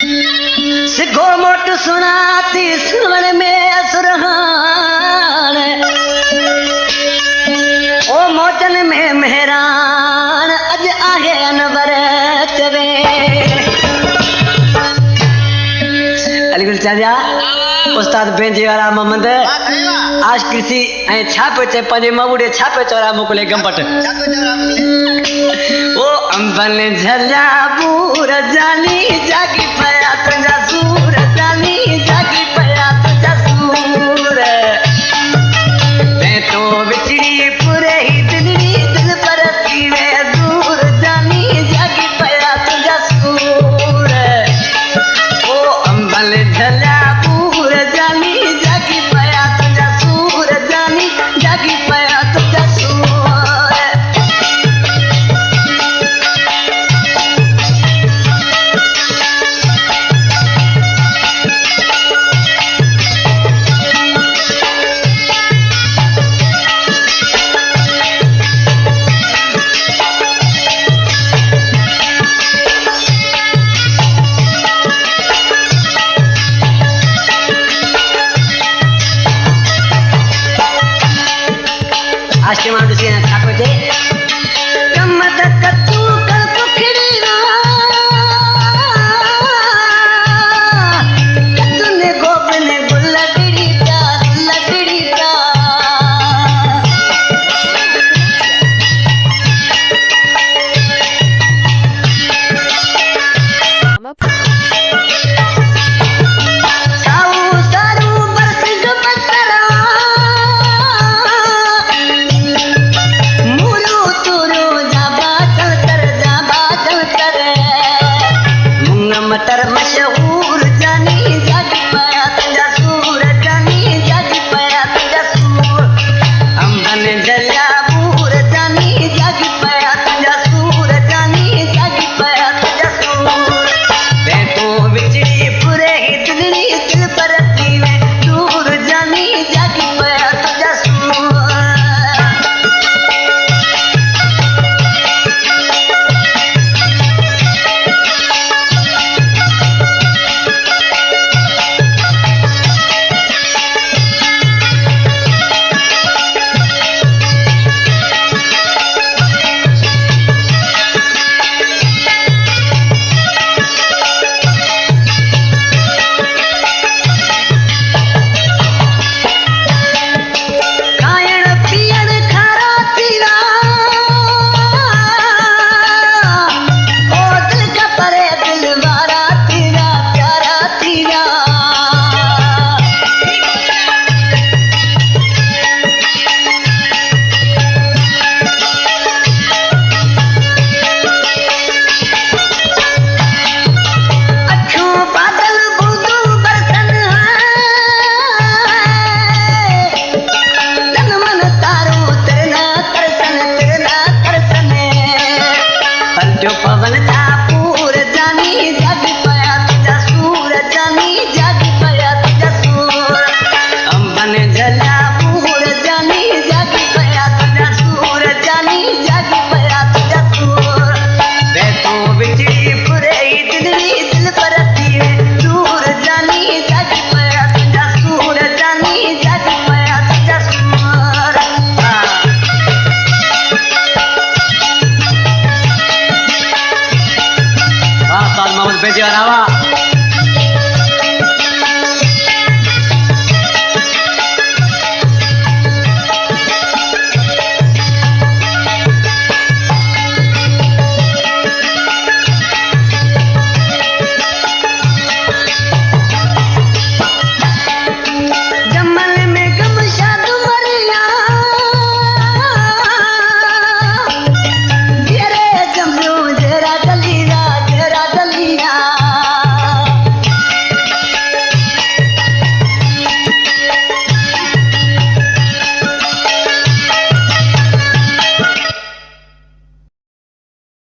सिखो मोट सुनाती सुनवन में सुरहान ओ मोटन में मेहरान अज आहे अनवर चवे अलीगढ़ चाचा उस्ताद बेंजे वाला मोहम्मद आज कृषि ऐं छापे ते पंजे मवुड़े छापे चौरा मोकले गंपट ओ अंबल झल्या बूर जानी जागी पया तुंजा सूर जानी जागी पया तुंजा सूर मैं तो बिछड़ी पूरे ही दिल पर सीवे दूर जानी जागी पया तुंजा सूर ओ अंबल झल्या बूर जानी जागी पया तुंजा सूर जानी जागी पया तुंजा सूर आश्रम दुसरी छापते गम्मत कत्तू कर पुखड़ी ना कत्तूने गोबने गुल्लकड़ी का साऊ सारू बरस गपतरा मुरु तुरु जाबा चल कर मुंग मटर मशहूर